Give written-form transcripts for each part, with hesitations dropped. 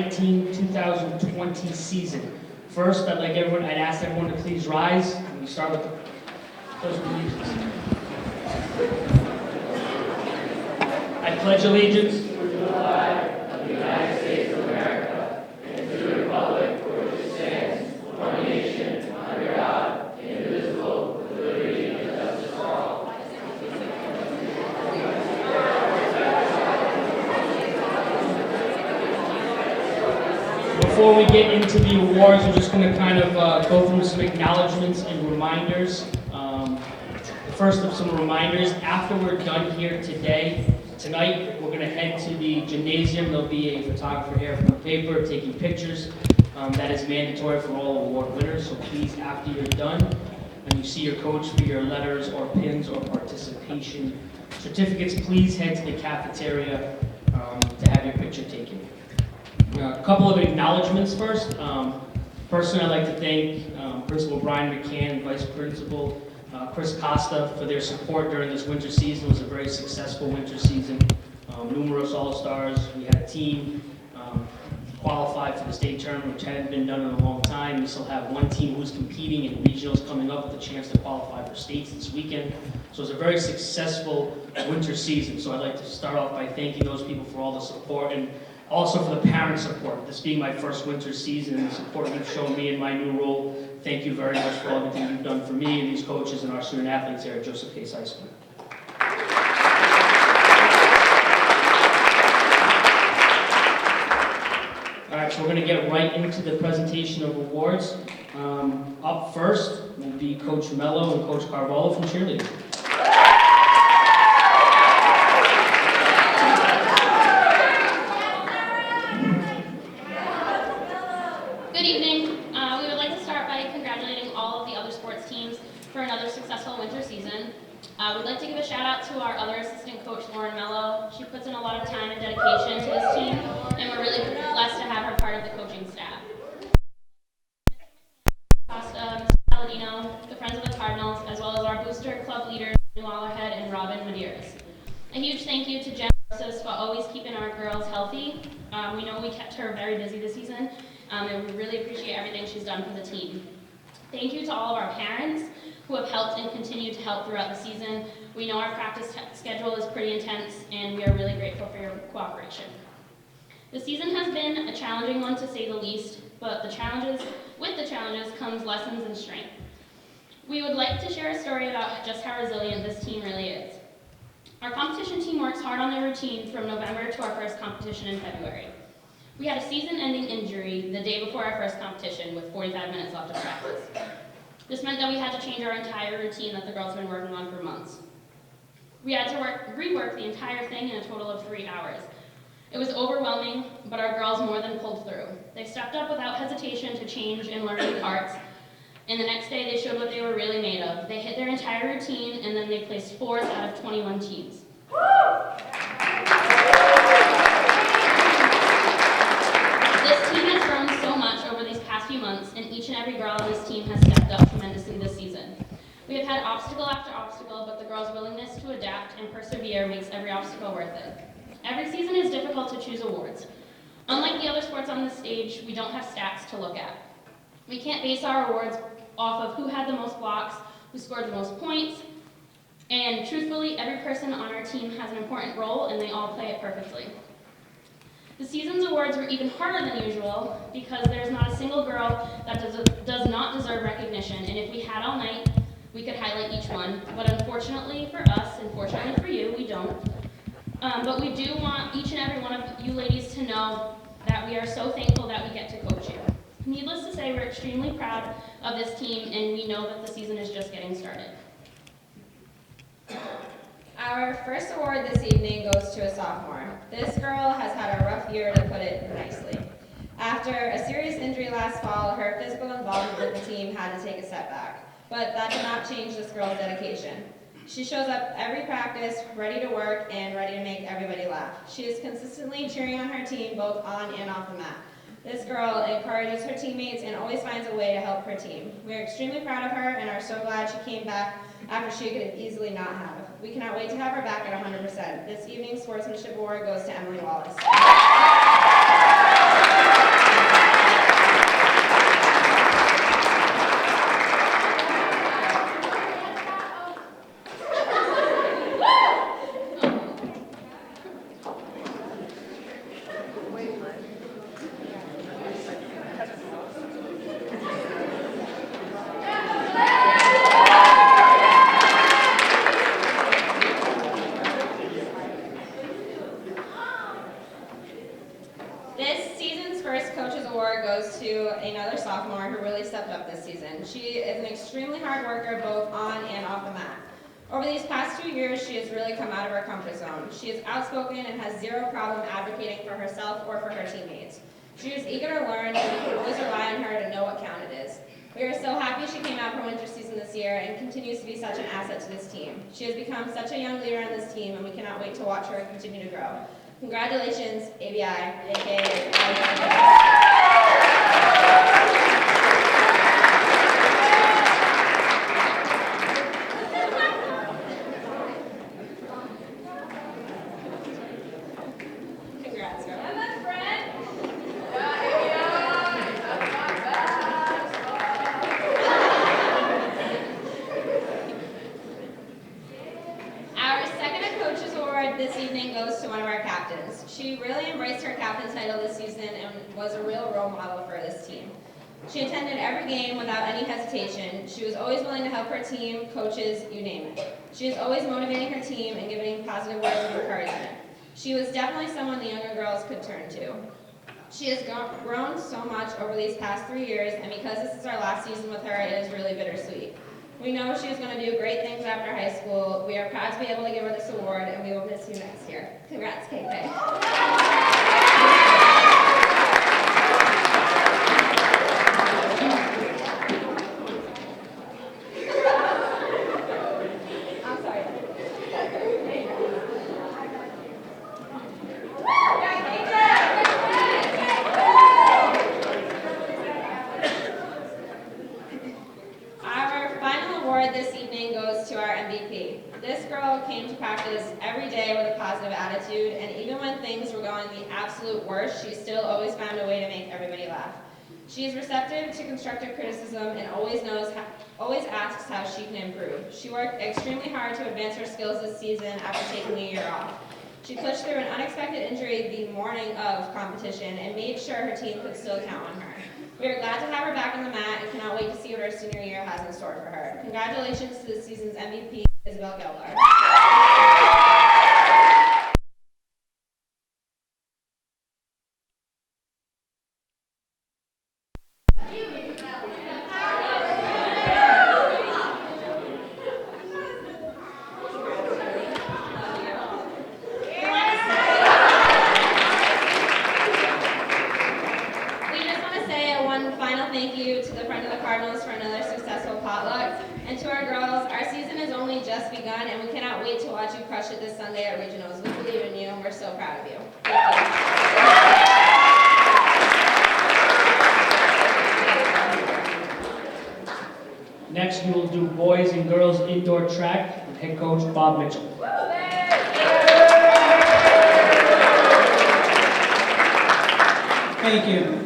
2019-2020 season. First, I'd ask everyone to please rise, and we start with the Pledge of Allegiance. I pledge allegiance to the flag of the United States of America and to the republic for which it stands, one nation, under God, indivisible, with liberty and justice for all. Before we get into the awards, we're just going to kind of go through some acknowledgments and reminders. First of some reminders, after we're done here tonight, we're going to head to the gymnasium. There'll be a photographer here from the paper taking pictures. That is mandatory for all award winners, so please, after you're done, when you see your coach for your letters or pins or participation certificates, please head to the cafeteria to have your picture taken. A couple of acknowledgments first. Personally, I'd like to thank Principal Brian McCann, Vice Principal Chris Costa for their support during this winter season. It was a very successful winter season. Numerous All-Stars. We had a team qualified for the state tournament, which hadn't been done in a long time. We still have one team who's competing in regionals coming up with a chance to qualify for states this weekend. So it was a very successful winter season. So I'd like to start off by thanking those people for all the support and also for the parent support. This being my first winter season and the support you've shown me in my new role, thank you very much for everything you've done for me and these coaches and our student athletes here at Joseph Case High School. All right, so we're going to get right into the presentation of awards. Up first will be Coach Mello and Coach Carvalho from cheerleading. Good evening. We would like to start by congratulating all of the other sports teams for another successful winter season. We'd like to give a shout out to our other assistant coach, Lauren Mello. She puts in a lot of time and dedication to this team, and we're really blessed to have her part of the coaching staff. Costa, Mr. Palladino, the Friends of the Cardinals, as well as our booster club leaders, New Wallerhead and Robin Medeiros. A huge thank you to Jen Rosas for always keeping our girls healthy. We know we kept her very busy this season, and we really appreciate everything she's done for the team. Thank you to all of our parents who have helped and continue to help throughout the season. We know our practice schedule is pretty intense, and we are really grateful for your cooperation. The season has been a challenging one, to say the least, but with the challenges comes lessons and strength. We would like to share a story about just how resilient this team really is. Our competition team works hard on their routine from November to our first competition in February. We had a season-ending injury the day before our first competition with 45 minutes left of practice. This meant that we had to change our entire routine that the girls have been working on for months. We had to rework the entire thing in a total of 3 hours. It was overwhelming, but our girls more than pulled through. They stepped up without hesitation to change and learn new parts, and the next day they showed what they were really made of. They hit their entire routine, and then they placed 4th out of 21 teams. This team has grown so much over these past few months, and each and every girl on this team has stepped up tremendously this season. We have had obstacle after obstacle, but the girls' willingness to adapt and persevere makes every obstacle worth it. Every season is difficult to choose awards. Unlike the other sports on this stage, we don't have stats to look at. We can't base our awards off of who had the most blocks, who scored the most points, and truthfully, every person on our team has an important role, and they all play it perfectly. The season's awards were even harder than usual because there's not a single girl that does not deserve recognition, and if we had all night, we could highlight each one, but unfortunately for us, and fortunately for you, we don't. But we do want each and every one of you ladies to know that we are so thankful that we get to coach you. Needless to say, we're extremely proud of this team, and we know that the season is just getting started. Our first award this evening goes to a sophomore. This girl has had a rough year, to put it nicely. After a serious injury last fall, her physical involvement with the team had to take a step back, but that did not change this girl's dedication. She shows up every practice, ready to work and ready to make everybody laugh. She is consistently cheering on her team both on and off the mat. This girl encourages her teammates and always finds a way to help her team. We are extremely proud of her and are so glad she came back after she could have easily not have. We cannot wait to have her back at 100%. This evening's sportsmanship award goes to Emily Wallace. sophomore who really stepped up this season. She is an extremely hard worker both on and off the mat. Over these past 2 years, she has really come out of her comfort zone. She is outspoken and has zero problem advocating for herself or for her teammates. She is eager to learn, and we can always rely on her to know what count it is. We are so happy she came out for winter season this year and continues to be such an asset to this team. She has become such a young leader on this team, and we cannot wait to watch her continue to grow. Congratulations, ABI, aka Congrats, girl. Our second Coaches Award this evening goes to one of our captains. She really embraced her captain title this season and was a real role model for this team. She attended every game without any hesitation. She was always willing to help her team, coaches, you name it. She is always motivating her team and giving positive words of encouragement. She was definitely someone the younger girls could turn to. She has grown so much over these past 3 years, and because this is our last season with her, it is really bittersweet. We know she is going to do great things after high school. We are proud to be able to give her this award, and we will miss you next year. Congrats, KK. I'm sorry. Our final award this evening goes to our MVP. This girl came to practice every day with a positive attitude, and even when things were going the absolute worst, she still always found a way to make everybody laugh. She is receptive to constructive criticism and always asks how she can improve. She worked extremely hard to advance her skills this season after taking a year off. She pushed through an unexpected injury the morning of competition and made sure her team could still count on her. We are glad to have her back on the mat and cannot wait to see what her senior year has in store for her. Congratulations to this season's MVP, Isabel Gelbar. Thank you to the Friends of the Cardinals for another successful potluck. And to our girls, our season has only just begun, and we cannot wait to watch you crush it this Sunday at Regionals. We believe in you, and we're so proud of you. Thank you. Next, we will do boys and girls indoor track with head coach Bob Mitchell. Thank you.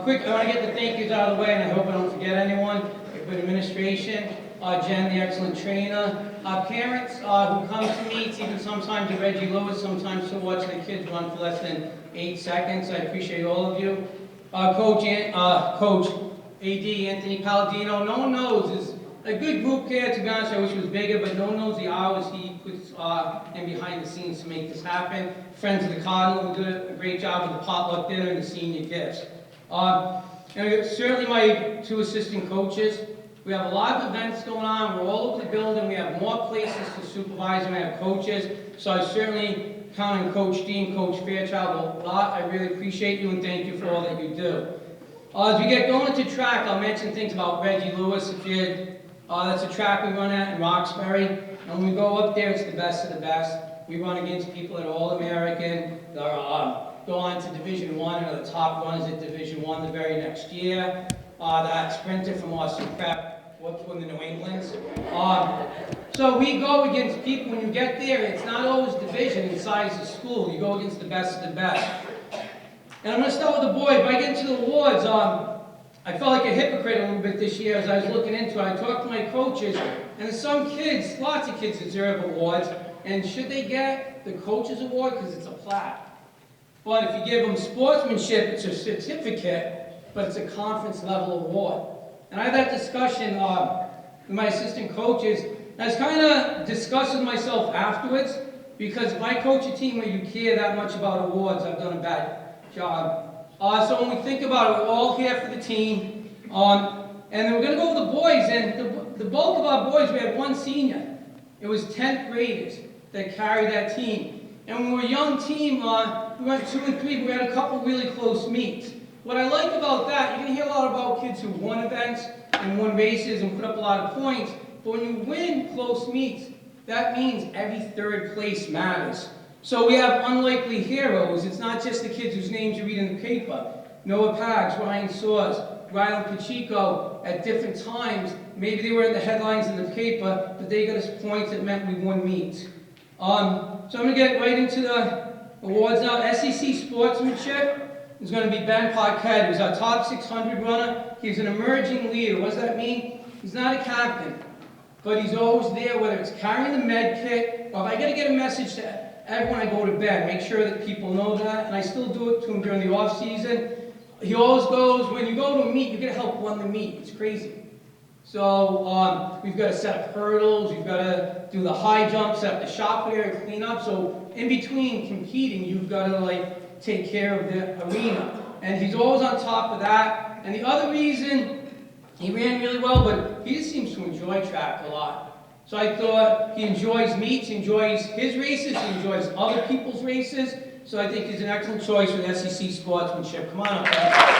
Quick, I want to get the thank yous out of the way, and I hope I don't forget anyone. Good administration, Jen, the excellent trainer, parents who come to meets, even sometimes at Reggie Lewis, sometimes to watch the kids run for less than 8 seconds. I appreciate all of you. Coach AD Anthony Palladino. No one knows. There's a good group here, to be honest. I wish it was bigger, but no one knows the hours he puts in behind the scenes to make this happen. Friends of the Cardinal who did a great job with the potluck dinner and the senior gifts. And certainly my 2 assistant coaches. We have a lot of events going on. We're all over the building. We have more places to supervise than we have coaches. So I certainly count on Coach Dean, Coach Fairchild a lot. I really appreciate you and thank you for all that you do. As we get going into track, I'll mention things about Reggie Lewis. That's a track we run at in Roxbury. And when we go up there, it's the best of the best. We run against people that are All-American, that go on to Division I and are the top runners at Division I the very next year. That sprinter from Austin Prep worked for the New Englands. So we go against people, when you get there, it's not always division in size of school. You go against the best of the best. And I'm going to start with the boys. If I get into the awards, I felt like a hypocrite a little bit this year as I was looking into it. I talked to my coaches, and some kids, lots of kids deserve awards. And should they get the coach's award? Because it's a plaque. But if you give them sportsmanship, it's a certificate, but it's a conference level award. And I had that discussion with my assistant coaches. And I was kind of discussing myself afterwards, because if I coach a team where you care that much about awards, I've done a bad job So when we think about it, we're all here for the team. And then we're going to go over the boys. And the bulk of our boys, we had one senior. It was 10th graders that carried that team. And when we were a young team, we went 2 and 3, but we had a couple really close meets. What I like about that, you're going to hear a lot about kids who won events and won races and put up a lot of points. But when you win close meets, that means every third place matters. So we have unlikely heroes. It's not just the kids whose names you read in the paper. Noah Pags, Ryan Soares, Rylan Pacheco, at different times, maybe they were in the headlines in the paper, but they got us points that meant we won meets. So I'm going to get right into the awards now. SEC Sportsmanship is going to be Ben Paquette, who's our top 600 runner. He's an emerging leader. What does that mean? He's not a captain, but he's always there, whether it's carrying the med kit, or if I got to get a message to everyone I go to bed, make sure that people know that, and I still do it to him during the off season. He always goes, when you go to a meet, you got to help run the meet. It's crazy. So we've got to set up hurdles, we've got to do the high jump, set up the shop area, clean up. So in between competing, you've got to take care of the arena. And he's always on top of that. And the other reason, he ran really well, but he just seems to enjoy track a lot. So I thought he enjoys meets, he enjoys his races, he enjoys other people's races. So I think he's an excellent choice for SEC Sportsmanship. Come on up, guys.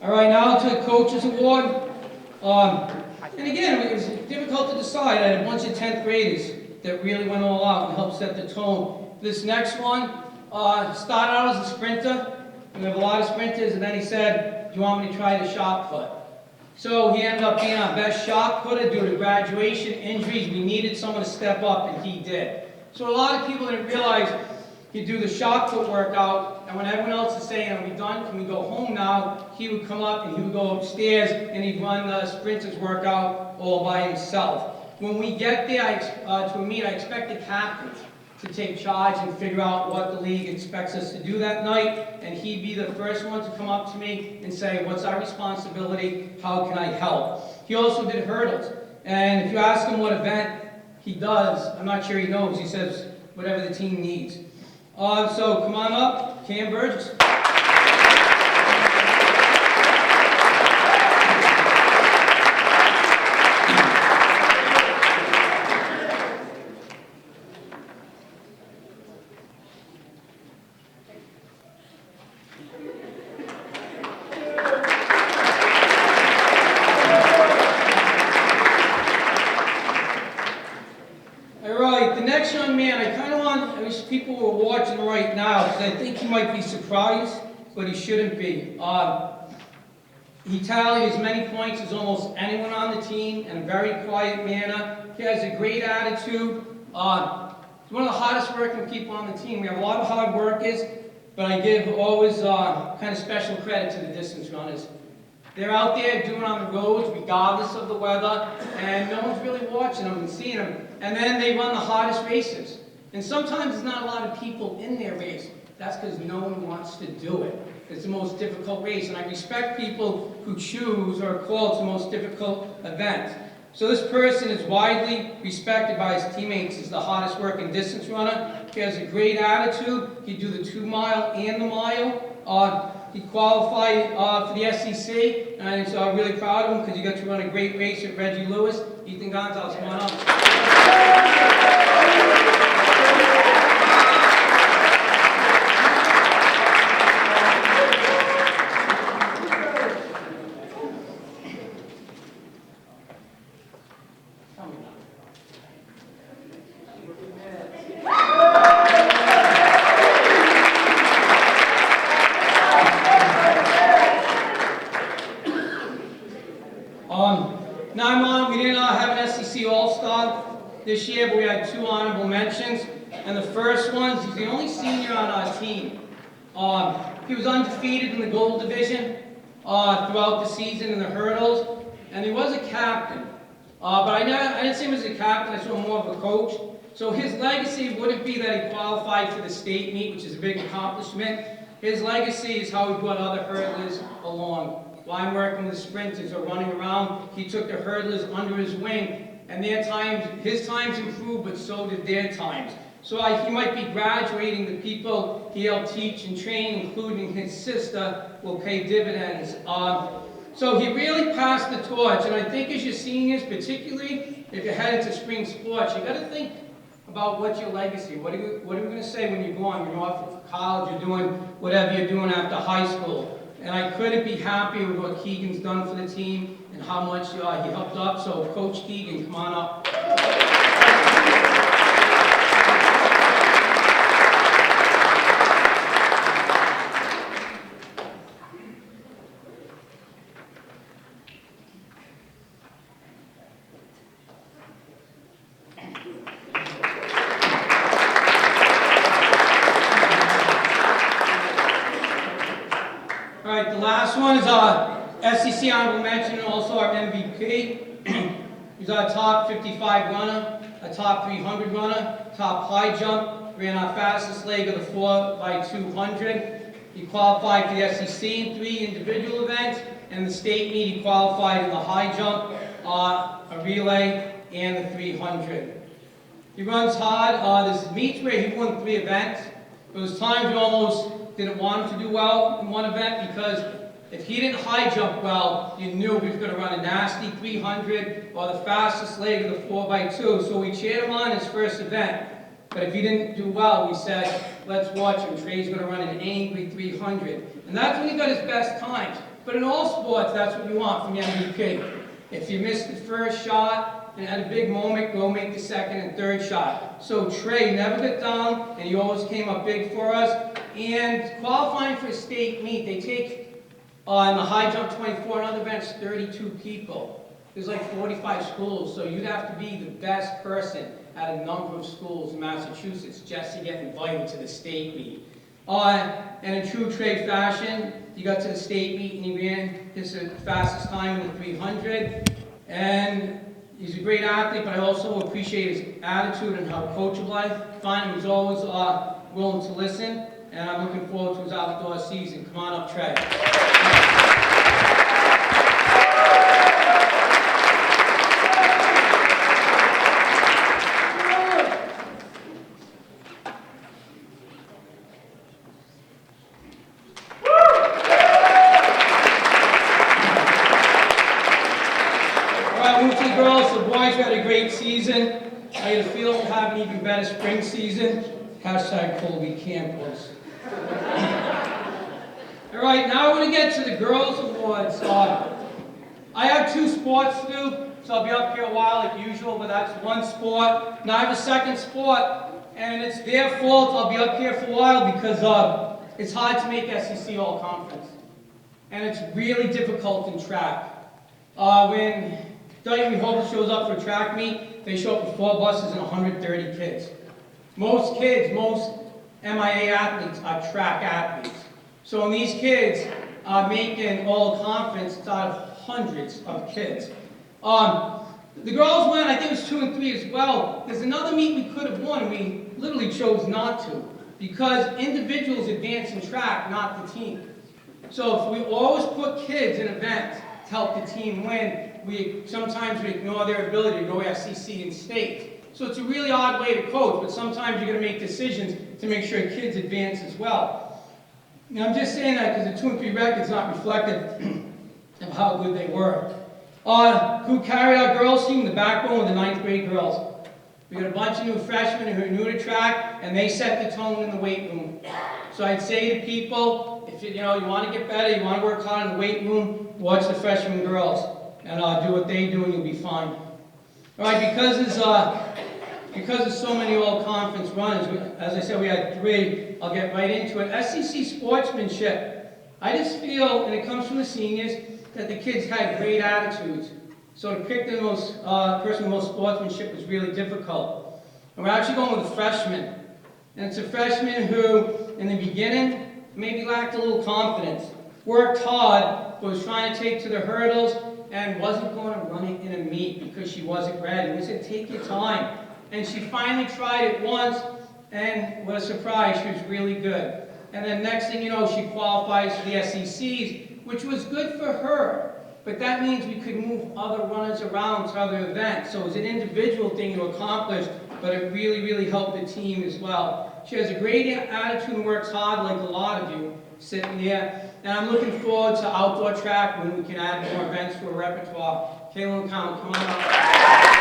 All right, now to the Coaches Award. And again, it was difficult to decide. I had a bunch of 10th graders that really went all out and helped set the tone. This next one started out as a sprinter. We have a lot of sprinters, and then he said, do you want me to try the shot put? So he ended up being our best shot putter due to graduation, injuries. We needed someone to step up, and he did. So a lot of people didn't realize he'd do the shot put workout, and when everyone else is saying, are we done, can we go home now, he would come up and he would go upstairs and he'd run the sprinters workout all by himself. When we get there to a meet, I expect the captains to take charge and figure out what the league expects us to do that night, and he'd be the first one to come up to me and say, what's our responsibility, how can I help? He also did hurdles, and if you ask him what event he does, I'm not sure he knows. He says whatever the team needs. So come on up, Cam Burgess. People who are watching right now, because I think he might be surprised, but he shouldn't be. He tallied as many points as almost anyone on the team in a very quiet manner. He has a great attitude. He's one of the hardest working people on the team. We have a lot of hard workers, but I give always kind of special credit to the distance runners. They're out there doing on the roads regardless of the weather, and no one's really watching them and seeing them. And then they run the hardest races. And sometimes there's not a lot of people in their race. That's because no one wants to do it. It's the most difficult race, and I respect people who choose or are called to the most difficult event. So this person is widely respected by his teammates as the hardest working distance runner. He has a great attitude. He can do the 2 mile and the mile. He qualified for the SEC, and so I'm really proud of him because he got to run a great race with Reggie Lewis. Ethan Gonzalez, come on up. We didn't have an SEC All-Star this year, but we had 2 honorable mentions. And the first one, he's the only senior on our team. He was undefeated in the gold division throughout the season in the hurdles, and he was a captain. But I didn't see him as a captain, I saw him more of a coach. So his legacy wouldn't be that he qualified for the state meet, which is a big accomplishment. His legacy is how he brought other hurdlers along. While I'm working with sprinters or running around, he took the hurdlers under his wing, and his times improved, but so did their times. So he might be graduating the people he helped teach and train, including his sister, will pay dividends. So he really passed the torch, and I think as your seniors, particularly if you're headed to spring sports, you got to think about what's your legacy. What are we going to say when you're going? You're off for college, you're doing whatever you're doing after high school. And I couldn't be happier with what Keegan's done for the team and how much he helped up. So Coach Keegan, come on up. All right, the last one is our SEC honorable mention and also our MVP. He's our top 55 runner, a top 300 runner, top high jump, ran our fastest leg of the 4x200. He qualified for the SEC in 3 individual events, and the state meet he qualified in the high jump, a relay, and the 300. He runs hard. There's meets where he won 3 events. There was times you almost didn't want him to do well in one event because if he didn't high jump well, you knew he was going to run a nasty 300 or the fastest leg of the 4x2. So we cheered him on his first event. But if he didn't do well, we said, let's watch him. Trey's going to run an angry 300. And that's when he got his best times. But in all sports, that's what you want from the MVP. If you missed the first shot and had a big moment, go make the second and third shot. So Trey never got down, and he always came up big for us. And qualifying for a state meet, they take in the high jump 24 and other events 32 people. There's like 45 schools, so you'd have to be the best person at a number of schools in Massachusetts just to get invited to the state meet. And in true Trey fashion, he got to the state meet and he ran his fastest time in the 300. And he's a great athlete, but I also appreciate his attitude and how coachable I find him. He's always willing to listen, and I'm looking forward to his outdoor season. Come on up, Trey. Season. I get a feel we'll have an even better spring season. Hashtag Colby Campos. All right, now we're going to get to the girls' awards. I have 2 sports to do, so I'll be up here a while like usual, but that's one sport. Now I have a second sport, and it's their fault I'll be up here for a while because it's hard to make SEC All-Conference. And it's really difficult in track. When Dayton Hope shows up for a track meet, they show up with 4 buses and 130 kids. Most MIA athletes are track athletes. So when these kids are making all-conference, it's out of hundreds of kids. The girls went, I think it was 2 and 3 as well. There's another meet we could have won, and we literally chose not to, because individuals advance in track, not the team. So if we always put kids in events to help the team win, sometimes we ignore their ability to go SEC and state. So it's a really odd way to coach, but sometimes you're going to make decisions to make sure kids advance as well. And I'm just saying that because the 2 and 3 record's not reflective of how good they were. Who carried our girls team, the backbone of the 9th grade girls. We got a bunch of new freshmen who are new to track, and they set the tone in the weight room. So I'd say to people, if you want to get better, you want to work hard in the weight room, watch the freshman girls. And do what they do, and you'll be fine. All right, because there's so many all-conference runners, as I said, we had 3. I'll get right into it. SEC sportsmanship. I just feel, and it comes from the seniors, that the kids had great attitudes. So to pick the person with most sportsmanship was really difficult. And we're actually going with a freshman. And it's a freshman who, in the beginning, maybe lacked a little confidence. Worked hard, but was trying to take to the hurdles, and wasn't going to run it in a meet because she wasn't ready. We said, take your time. And she finally tried it once, and what a surprise, she was really good. And then next thing you know, she qualifies for the SECs, which was good for her. But that means we could move other runners around to other events. So it was an individual thing to accomplish, but it really, really helped the team as well. She has a great attitude and works hard like a lot of you sitting there. And I'm looking forward to outdoor track when we can add more events to our repertoire. Kaylin Count, come on up.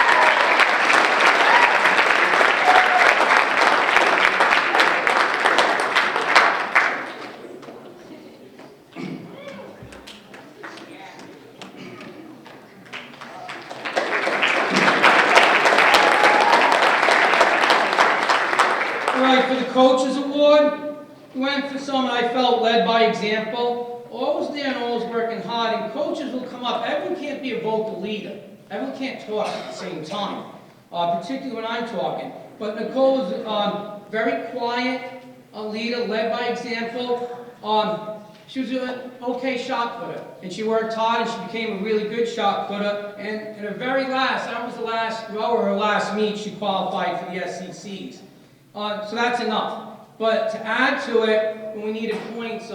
For the Coaches Award, we went for someone I felt led by example, always there and always working hard, and coaches will come up. Everyone can't be a vocal leader. Everyone can't talk at the same time, particularly when I'm talking. But Nicole was very quiet, a leader, led by example. She was an okay shot putter, and she worked hard, and she became a really good shot putter. And in her very last, that was the last row of her last meet, she qualified for the SECs. So that's enough. But to add to it, when we needed points,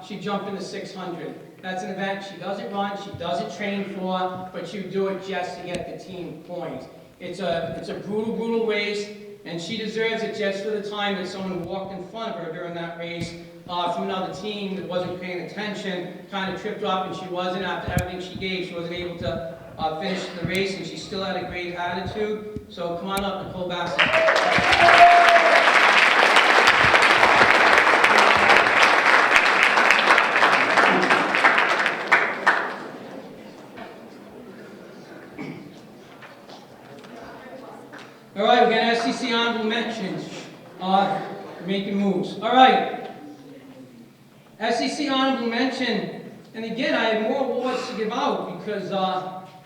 she jumped in the 600. That's an event she doesn't run, she doesn't train for, but she would do it just to get the team points. It's a brutal, brutal race, and she deserves it just for the time that someone walked in front of her during that race from another team that wasn't paying attention, kind of tripped up, and she wasn't, after everything she gave, she wasn't able to finish the race, and she still had a great attitude. So come on up, Nicole Bassett. All right, we're going to SEC honorable mentions. Making moves. All right. SEC honorable mention, and again, I have more awards to give out because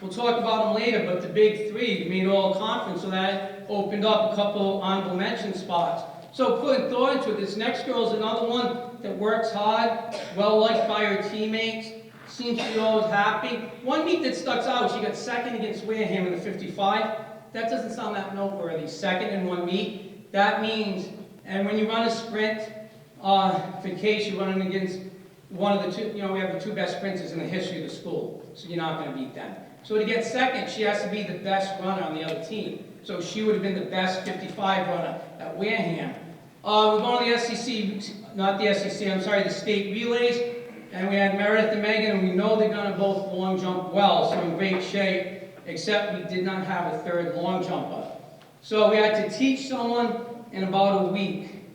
we'll talk about them later, but the big three made all conference, so that opened up a couple honorable mention spots. So putting thought into it, this next girl is another one that works hard, well-liked by her teammates, seems to be always happy. One meet that stuck out, she got second against Wareham in the 55. That doesn't sound that noteworthy. Second in one meet. That means, and when you run a sprint, for case you're running against one of the two, we have the two best sprinters in the history of the school, so you're not going to beat them. So to get second, she has to be the best runner on the other team. So she would have been the best 55 runner at Wareham. We're going to the SEC, not the SEC, I'm sorry, the state relays, and we had Meredith and Megan, and we know they're going to both long jump well, so in great shape. Except we did not have a third long jumper. So we had to teach someone in about a week.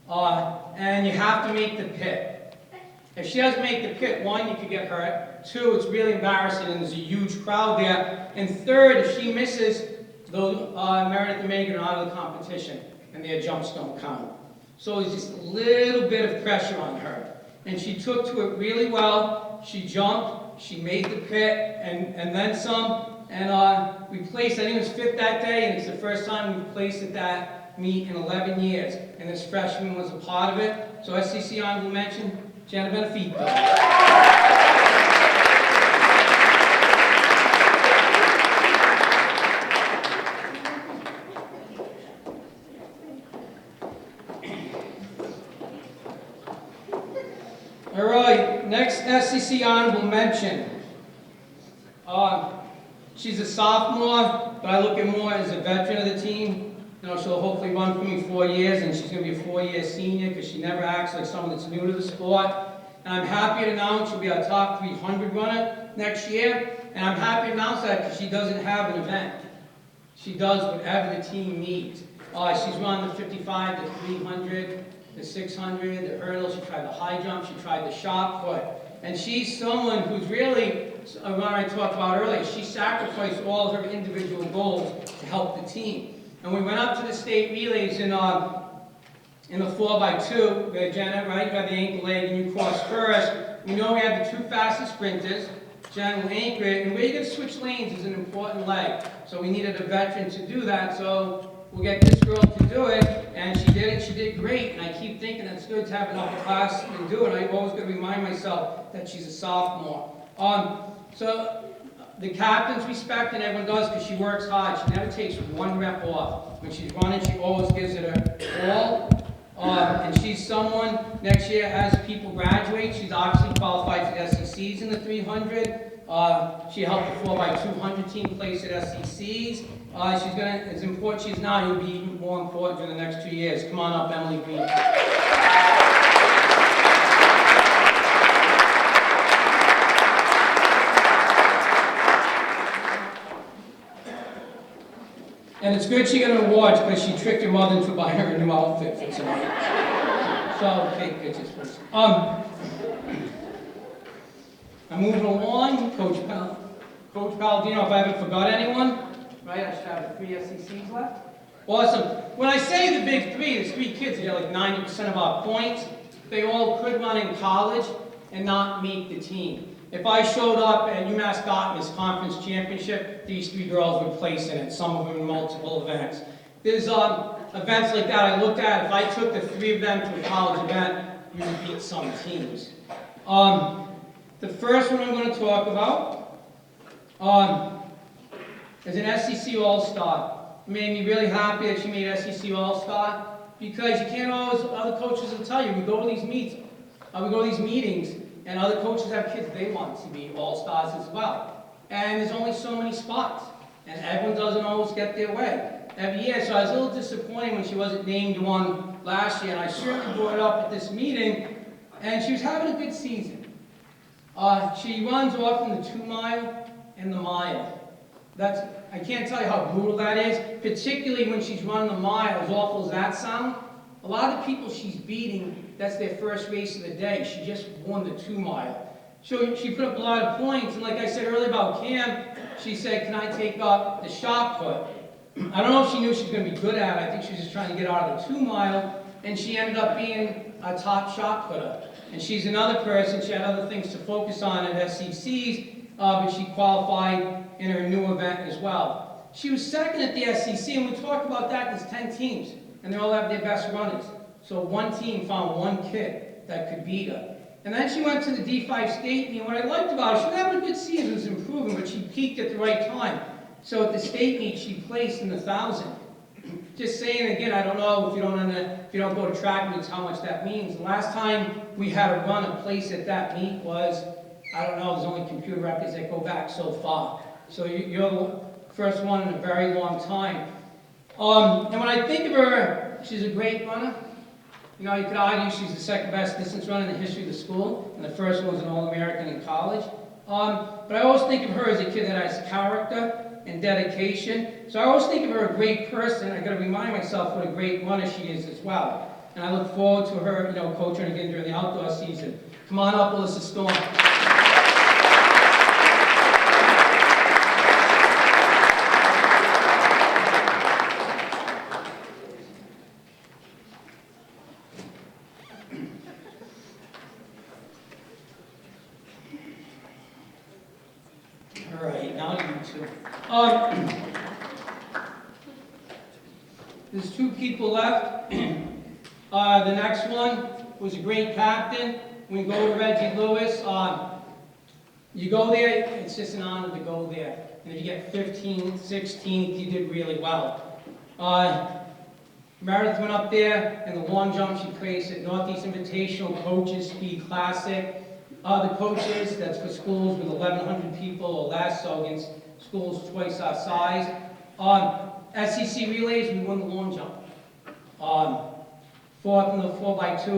And you have to make the pit. If she doesn't make the pit, one, you could get hurt. Two, it's really embarrassing and there's a huge crowd there. And third, if she misses, Meredith and Megan are out of the competition and their jumps don't count. So it's just a little bit of pressure on her. And she took to it really well. She jumped, she made the pit, and then some. And we placed, I think it was fifth that day, and it's the first time we've placed at that meet in 11 years. And this freshman was a part of it. So SEC honorable mention, Jenna Benefito. All right, next SEC honorable mention. She's a sophomore, but I look at more as a veteran of the team. She'll hopefully run for me 4 years, and she's going to be a 4-year senior because she never acts like someone that's new to the sport. And I'm happy to announce she'll be our top 300 runner next year. And I'm happy to announce that because she doesn't have an event. She does whatever the team needs. She's run the 55, the 300, the 600, the hurdle. She tried the high jump. She tried the shot put. And she's someone who's really, when I talked about earlier, she sacrificed all of her individual goals to help the team. And we went up to the state relays in the 4x2, where Jenna, right, you had the ankle leg and you crossed first. We know we had the two fastest sprinters. Jenna will anchor it, and where you can switch lanes is an important leg. So we needed a veteran to do that, so we'll get this girl to do it, and she did it, she did great. And I keep thinking it's good to have an upper class and do it. I'm always going to remind myself that she's a sophomore. So The captain's respect, and everyone does, because she works hard. She never takes one rep off. When she's running, she always gives it her all. And she's someone, next year, as people graduate, she's obviously qualified for the SECs in the 300. She helped the 4x200 team place at SECs. She's gonna, as important she is now, you'll be even more important for the next 2 years. Come on up, Emily Green. And it's good she got an award because she tricked her mother into buying her a new outfit for tonight. So, take pictures first. I'm moving along. Coach Palladino, if I haven't forgot anyone, right? I should have the 3 SECs left. Awesome. When I say the big 3, there's 3 kids that get like 90% of our points. They all could run in college and not make the team. If I showed up at UMass Dartmouth's conference championship, these 3 girls would place in it, some of them in multiple events. There's events like that I looked at. If I took the 3 of them to a college event, you would beat some teams. The first one I'm going to talk about is an SEC All-Star. It made me really happy that she made SEC All-Star because you can't always, other coaches will tell you, we go to these meetings, and other coaches have kids they want to be All-Stars as well. And there's only so many spots, and everyone doesn't always get their way every year. So I was a little disappointed when she wasn't named one last year, and I certainly brought it up at this meeting, and she was having a good season. She runs off in the 2 mile and the mile. I can't tell you how brutal that is, particularly when she's running the mile, as awful as that sounds. A lot of the people she's beating, that's their first race of the day. She just won the 2 mile. So she put up a lot of points, and like I said earlier about Cam, she said, can I take up the shot put? I don't know if she knew she was going to be good at it. I think she was just trying to get out of the 2 mile, and she ended up being a top shot putter. And she's another person, she had other things to focus on at SECs, but she qualified in her new event as well. She was second at the SEC, and we talked about that. There's 10 teams, and they all have their best runners. So one team found one kid that could beat her. And then she went to the D5 state meet. What I liked about her, she was having a good season, was improving, but she peaked at the right time. So at the state meet, she placed in the 1,000. Just saying again, I don't know if you don't go to track meets how much that means. The last time we had a run a place at that meet was, I don't know, there's only computer records that go back so far. So you're the first one in a very long time. And when I think of her, she's a great runner. You know, you could argue she's the second best distance runner in the history of the school, and the first one was an All-American in college. But I always think of her as a kid that has character and dedication. So I always think of her a great person. I got to remind myself what a great runner she is as well. And I look forward to her, coaching again during the outdoor season. Come on up, Alyssa Storm. All right, now you two. There's 2 people left. The next one was a great captain. We go to Reggie Lewis. You go there, it's just an honor to go there. And if you get 15th, 16th, you did really well. Meredith went up there, and the long jump she placed at Northeast Invitational Coaches Speed Classic. The coaches, that's for schools with 1,100 people or less, so against schools twice our size. SEC relays, we won the long jump. 4th in the 4x2,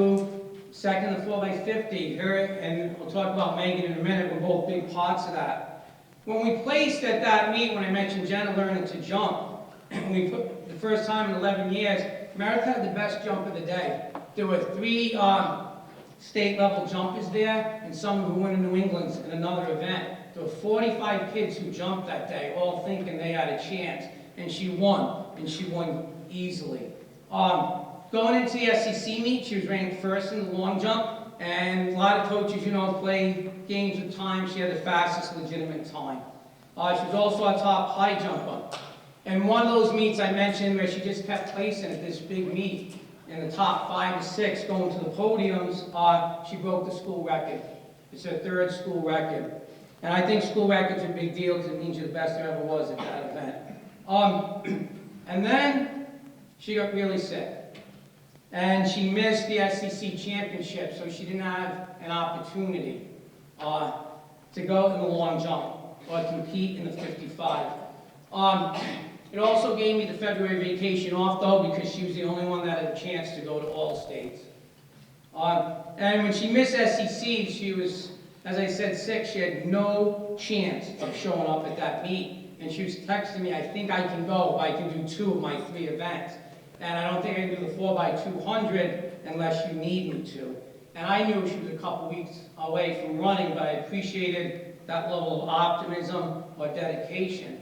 2nd in the 4x50. Her and we'll talk about Megan in a minute, we're both big parts of that. When we placed at that meet, when I mentioned Jenna learning to jump, we put the first time in 11 years, Meredith had the best jump of the day. There were 3 state-level jumpers there, and some who went to New England in another event. There were 45 kids who jumped that day, all thinking they had a chance. And she won, and she won easily. Going into the SEC meet, she was ranked 1st in the long jump, and a lot of coaches, play games with time. She had the fastest legitimate time. She was also a top high jumper. And one of those meets I mentioned where she just kept placing at this big meet, in the top 5 or 6 going to the podiums, she broke the school record. It's her 3rd school record. And I think school record's a big deal because it means you're the best there ever was at that event. And then she got really sick. And she missed the SEC championship, so she didn't have an opportunity to go in the long jump or compete in the 55. It also gave me the February vacation off, though, because she was the only one that had a chance to go to all states. And when she missed SEC, she was, as I said, sick. She had no chance of showing up at that meet. And she was texting me, I think I can go if I can do 2 of my 3 events. And I don't think I can do the 4x200 unless you need me to. And I knew she was a couple weeks away from running, but I appreciated that level of optimism or dedication.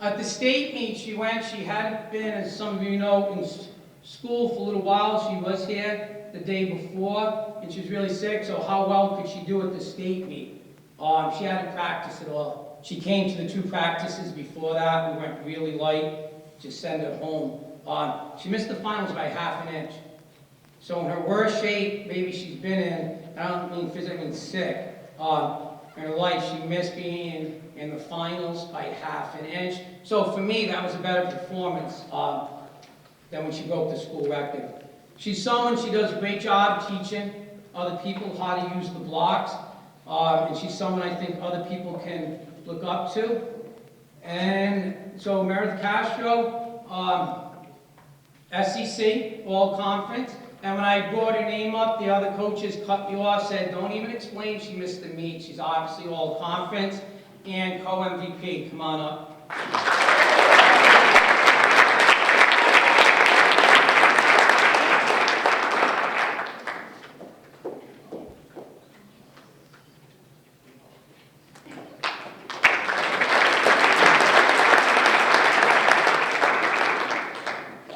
At the state meet she went, she hadn't been, as some of you know, in school for a little while. She was here the day before, and she was really sick, so how well could she do at the state meet? She hadn't practiced at all. She came to the 2 practices before that. We went really light, just send her home. She missed the finals by ½ an inch. So in her worst shape, maybe she's been in, I don't mean physically sick, in her life, she missed being in the finals by ½ an inch. So for me, that was a better performance than when she broke the school record. She's someone, she does a great job teaching other people how to use the blocks. And she's someone I think other people can look up to. And so Meredith Castro, SEC, all conference. And when I brought her name up, the other coaches cut me off, said, don't even explain she missed the meet. She's obviously all conference and co-MVP. Come on up.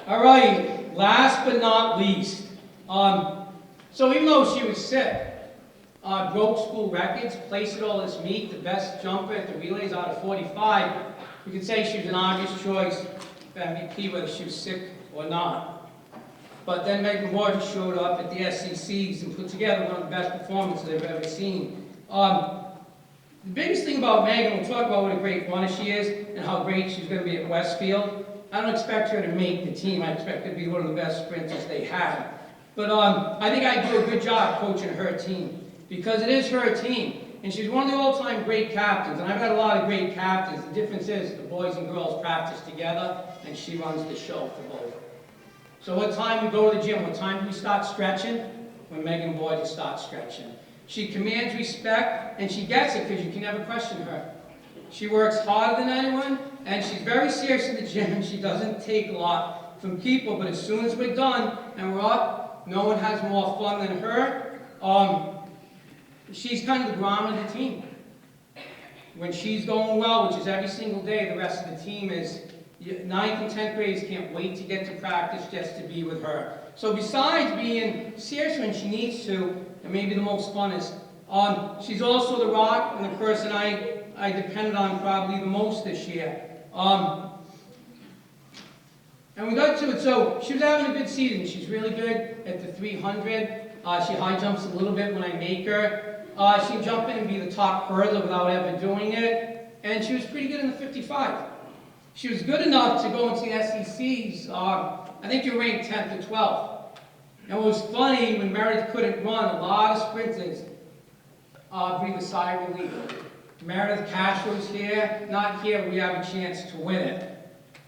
All right, last but not least. So even though she was sick, broke school records, placed at all this meet, the best jumper at the relays out of 45, we could say she was an obvious choice for MVP whether she was sick or not. But then Megan Ward showed up at the SECs and put together one of the best performances I've ever seen. The biggest thing about Megan, we'll talk about what a great runner she is and how great she's going to be at Westfield. I don't expect her to make the team. I expect her to be one of the best sprinters they have. But I think I do a good job coaching her team because it is her team. And she's one of the all-time great captains. And I've got a lot of great captains. The difference is the boys and girls practice together and she runs the show for both. So what time we go to the gym? What time do we start stretching? When Megan Boyd starts stretching. She commands respect and she gets it because you can never question her. She works harder than anyone and she's very serious in the gym and she doesn't take a lot from people. But as soon as we're done and we're up, no one has more fun than her. She's kind of the ground of the team. When she's going well, which is every single day, the rest of the team is, 9th and 10th graders can't wait to get to practice just to be with her. So besides being serious when she needs to, and maybe the most funnest, she's also the rock and the person I depended on probably the most this year. And we got to it, so she was having a good season. She's really good at the 300. She high jumps a little bit when I make her. She can jump in and be the top hurdler without ever doing it. And she was pretty good in the 55. She was good enough to go into the SECs. I think you were ranked 10th or 12th. And what was funny, when Meredith couldn't run, a lot of sprinters breathed a sigh of relief. Meredith Castro's here, not here, but we have a chance to win it.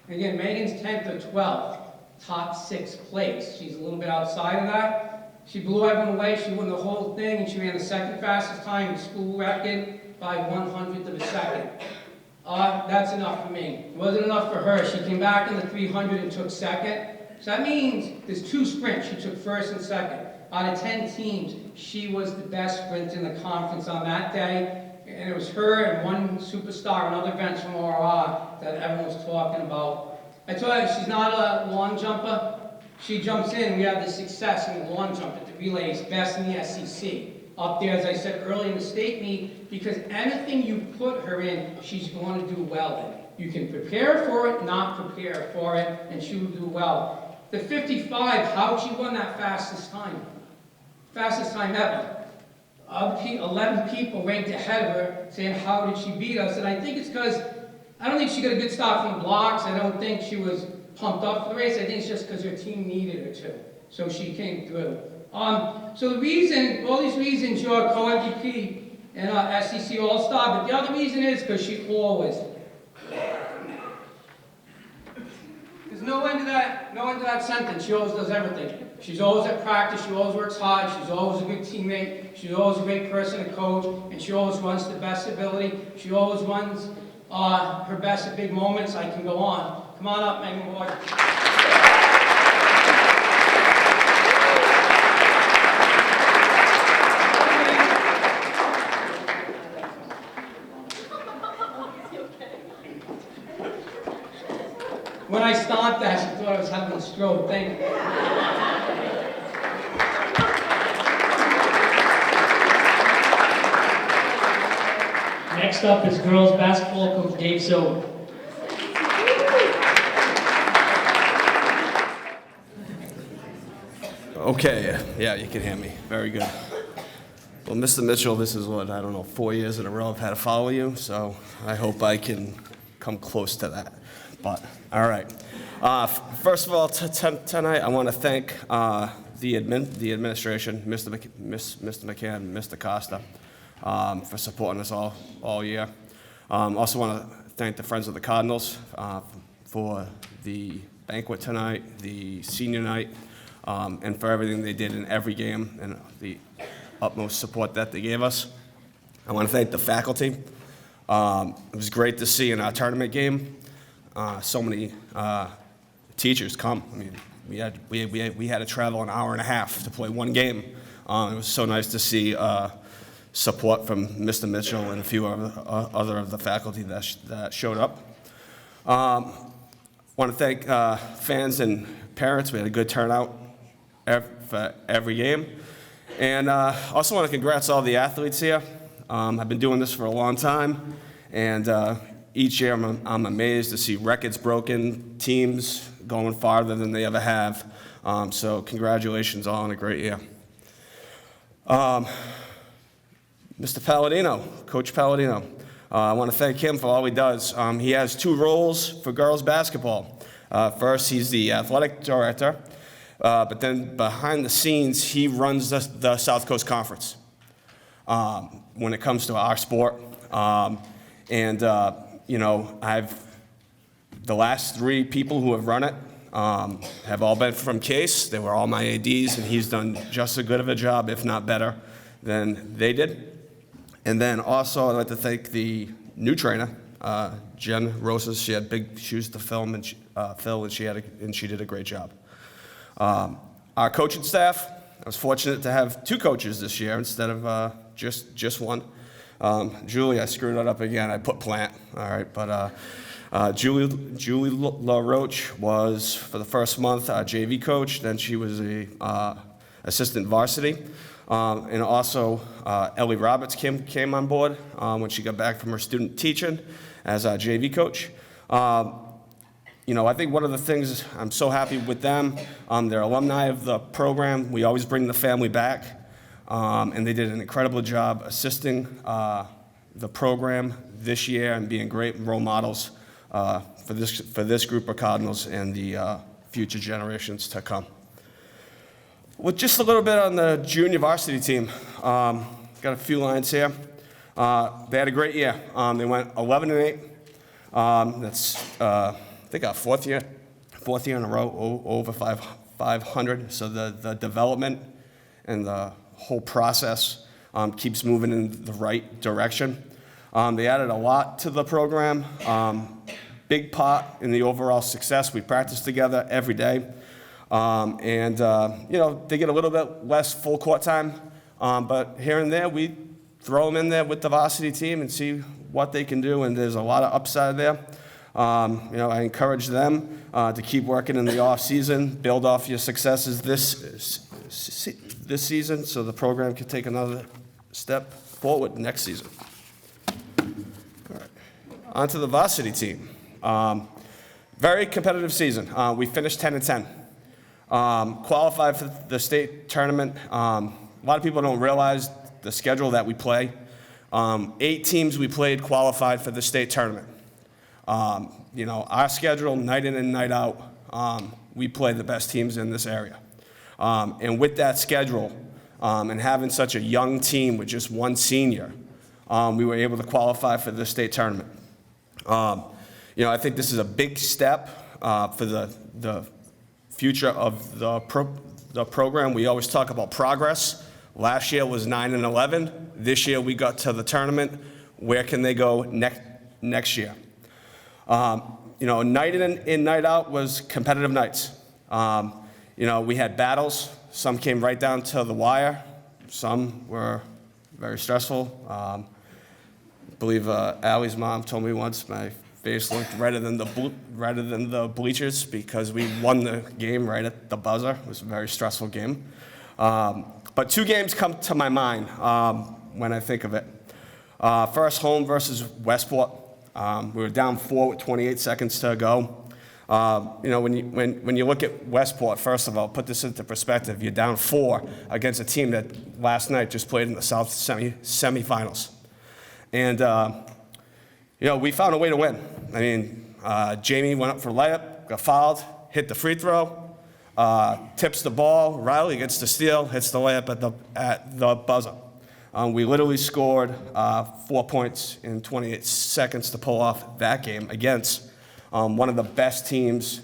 Again, Megan's 10th or 12th, top 6th place. She's a little bit outside of that. She blew everyone away. She won the whole thing, and she ran the 2nd fastest time in school record by 100th of a second. That's enough for me. It wasn't enough for her. She came back in the 300 and took 2nd. So that means there's 2 sprints. She took 1st and 2nd. Out of 10 teams, she was the best sprinter in the conference on that day. And it was her and one superstar and other events from ORR that everyone was talking about. I told her she's not a long jumper. She jumps in. We have the success in the long jump at the relays, best in the SEC. Up there, as I said earlier in the state meet, because anything you put her in, she's going to do well in. You can prepare for it, not prepare for it, and she will do well. The 55, how'd she run that fastest time? Fastest time ever. 11 people ranked ahead of her, saying, how did she beat us? And I think it's because, I don't think she got a good start from the blocks. I don't think she was pumped up for the race. I think it's just because her team needed her to. So she came through. So the reason, all these reasons, you're a co-MVP and SEC All-Star, but the other reason is because she always. There's no end to that sentence. She always does everything. She's always at practice. She always works hard. She's always a good teammate. She's always a great person to coach, and she always runs to the best ability. She always runs her best at big moments. I can go on. Come on up, Megan Ward. When I stopped that, she thought I was having a stroke. Thank you. Next up is girls basketball coach Dave Silver. Okay, yeah, you can hear me. Very good. Well, Mr. Mitchell, this is what, I don't know, 4 years in a row I've had to follow you, so I hope I can come close to that. But, all right. First of all, tonight I want to thank the administration, Mr. McCann, Mr. Costa, for supporting us all year. Also want to thank the Friends of the Cardinals for the banquet tonight, the senior night, and for everything they did in every game and the utmost support that they gave us. I want to thank the faculty. It was great to see in our tournament game so many teachers come. I mean, we had to travel an hour and a half to play one game. It was so nice to see support from Mr. Mitchell and a few other of the faculty that showed up. Want to thank fans and parents. We had a good turnout for every game. And also want to congrats all the athletes here. I've been doing this for a long time, and each year I'm amazed to see records broken, teams going farther than they ever have. So congratulations all on a great year. Mr. Palladino, Coach Palladino, I want to thank him for all he does. He has 2 roles for girls basketball. First, he's the athletic director, but then behind the scenes, he runs the South Coast Conference when it comes to our sport. You know, the last 3 people who have run it have all been from Case. They were all my ADs, and he's done just as good of a job, if not better, than they did. And then also, I'd like to thank the new trainer, Jen Rosas. She had big shoes to fill, and she did a great job. Our coaching staff, I was fortunate to have 2 coaches this year instead of just one. Julie, I screwed it up again. I put Plant, all right, but Julie LaRoche was, for the first month, our JV coach. Then she was a assistant varsity. And also, Ellie Roberts came on board when she got back from her student teaching as our JV coach. You know, I think one of the things I'm so happy with them, they're alumni of the program. We always bring the family back, and they did an incredible job assisting the program this year and being great role models for this group of Cardinals and the future generations to come. Well, just a little bit on the junior varsity team. Got a few lines here. They had a great year. They went 11-8. That's I think our fourth year in a row over 500. So the development and the whole process keeps moving in the right direction. They added a lot to the program. Big part in the overall success. We practice together every day. You know, they get a little bit less full court time, but here and there we throw them in there with the varsity team and see what they can do, and there's a lot of upside there. You know, I encourage them to keep working in the off season, build off your successes this season, so the program can take another step forward next season. All right. On to the varsity team. Very competitive season. We finished 10-10. Qualified for the state tournament. A lot of people don't realize the schedule that we play, 8 teams we played qualified for the state tournament. Our schedule, night in and night out, we play the best teams in this area. And with that schedule, and having such a young team with just one senior, we were able to qualify for the state tournament. I think this is a big step for the future of the program. We always talk about progress. Last year was 9-11. This year we got to the tournament. Where can they go next year? Night in and night out was competitive nights. We had battles. Some came right down to the wire. Some were very stressful. I believe Allie's mom told me once my face looked redder than the bleachers because we won the game right at the buzzer. It was a very stressful game. But 2 games come to my mind when I think of it. First, home versus Westport. We were down 4 with 28 seconds to go. When you look at Westport, first of all, put this into perspective. You're down 4 against a team that last night just played in the South semifinals. And, we found a way to win. I mean, Jamie went up for layup, got fouled, hit the free throw, tips the ball. Riley gets the steal, hits the layup at the buzzer. We literally scored 4 points in 28 seconds to pull off that game against one of the best teams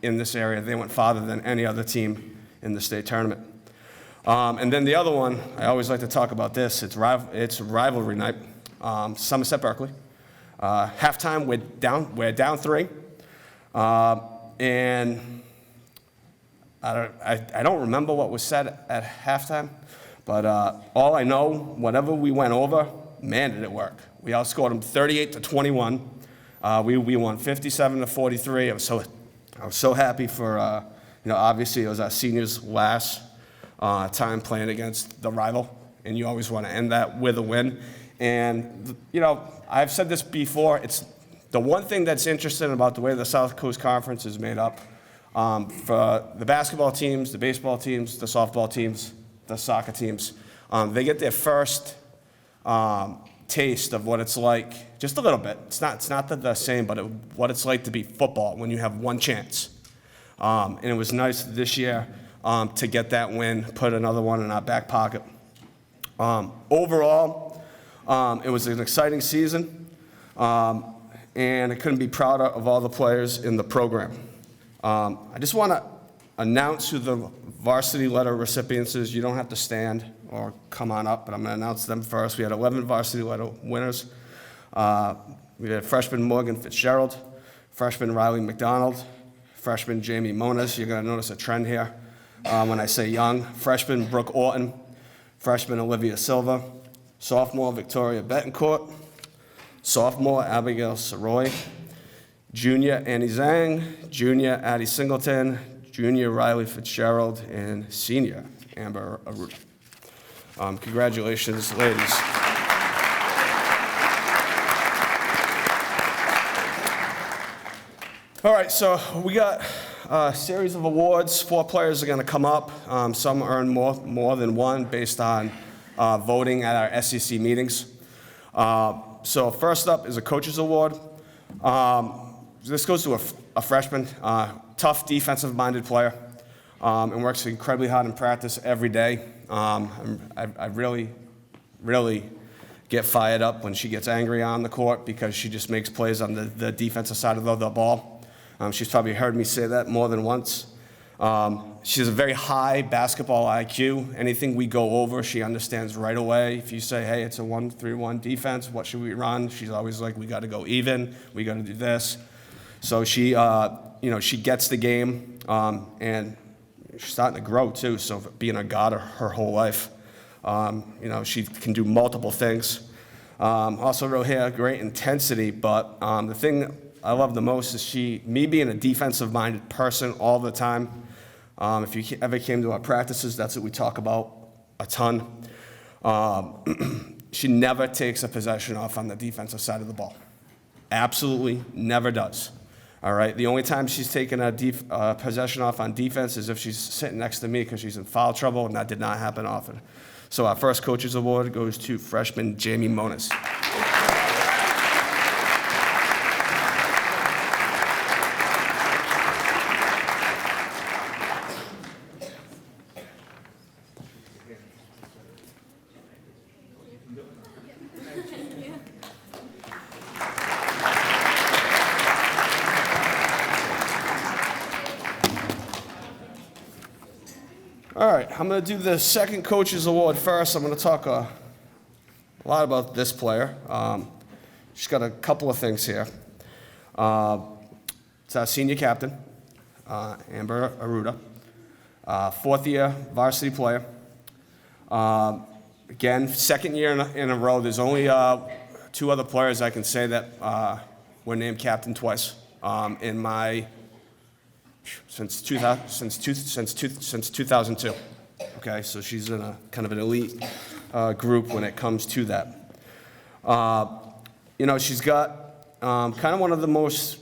in this area. They went farther than any other team in the state tournament. And then the other one, I always like to talk about this. It's rivalry night. Somerset Berkeley. Halftime, we're down 3. And I don't remember what was said at halftime, but all I know, whatever we went over, man, did it work. We outscored them 38-21. We won 57-43. I was so happy for, obviously it was our seniors' last time playing against the rival, and you always want to end that with a win. And, I've said this before, it's the one thing that's interesting about the way the South Coast Conference is made up. For the basketball teams, the baseball teams, the softball teams, the soccer teams, they get their first taste of what it's like, just a little bit. It's not the same, but what it's like to be football when you have one chance. And it was nice this year to get that win, put another one in our back pocket. Overall, it was an exciting season, and I couldn't be prouder of all the players in the program. I just want to announce who the varsity letter recipients is. You don't have to stand or come on up, but I'm going to announce them first. We had 11 varsity letter winners. We had freshman Morgan Fitzgerald, freshman Riley McDonald, freshman Jamie Moniz. You're going to notice a trend here when I say young. Freshman Brooke Orton, freshman Olivia Silva, sophomore Victoria Betancourt, sophomore Abigail Soroy, junior Annie Zhang, junior Addie Singleton, junior Riley Fitzgerald, and senior Amber Aruda. Congratulations, ladies. All right, so we got a series of awards. 4 players are going to come up. Some earn more than one based on voting at our SEC meetings. So first up is a coach's award. This goes to a freshman, tough defensive-minded player, and works incredibly hard in practice every day. I really, really get fired up when she gets angry on the court because she just makes plays on the defensive side of the ball. She's probably heard me say that more than once. She has a very high basketball IQ. Anything we go over, she understands right away. If you say, hey, it's a 1-3-1 defense, what should we run? She's always like, we got to go even. We got to do this. So she gets the game, and she's starting to grow too. So being a guard her whole life, she can do multiple things. Also wrote here, great intensity, but the thing I love the most is me being a defensive-minded person all the time. If you ever came to our practices, that's what we talk about a ton. She never takes a possession off on the defensive side of the ball. Absolutely never does. All right? The only time she's taken a possession off on defense is if she's sitting next to me because she's in foul trouble, and that did not happen often. So our first coaches award goes to freshman Jamie Monas. All right, I'm going to do the second coaches award first. I'm going to talk a lot about this player. She's got a couple of things here. It's our senior captain, Amber Aruda, fourth-year varsity player. Again, second year in a row. There's only 2 other players I can say that were named captain twice in my since 2002. Okay, so she's in a kind of an elite group when it comes to that. You know, she's got kind of one of the most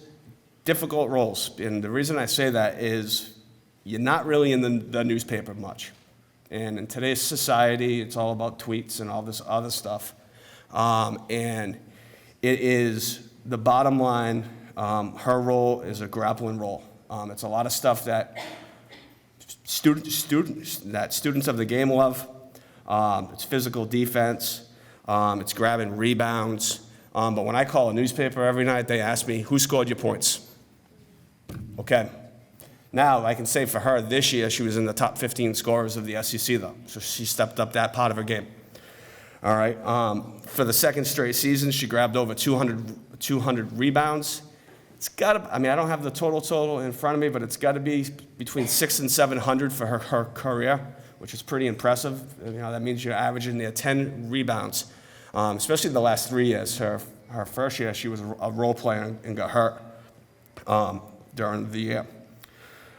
difficult roles, and the reason I say that is you're not really in the newspaper much. And in today's society, it's all about tweets and all this other stuff. And it is the bottom line, her role is a grappling role. It's a lot of stuff that students of the game love. It's physical defense. It's grabbing rebounds. But when I call a newspaper every night, they ask me, who scored your points? Okay. Now, I can say for her, this year, she was in the top 15 scorers of the SEC, though. So she stepped up that part of her game. All right. For the second straight season, she grabbed over 200 rebounds. It's got to, I mean, I don't have the total in front of me, but it's got to be between 600 and 700 for her career, which is pretty impressive. You know, that means you're averaging near 10 rebounds, especially the last 3 years. Her first year, she was a role player and got hurt during the year.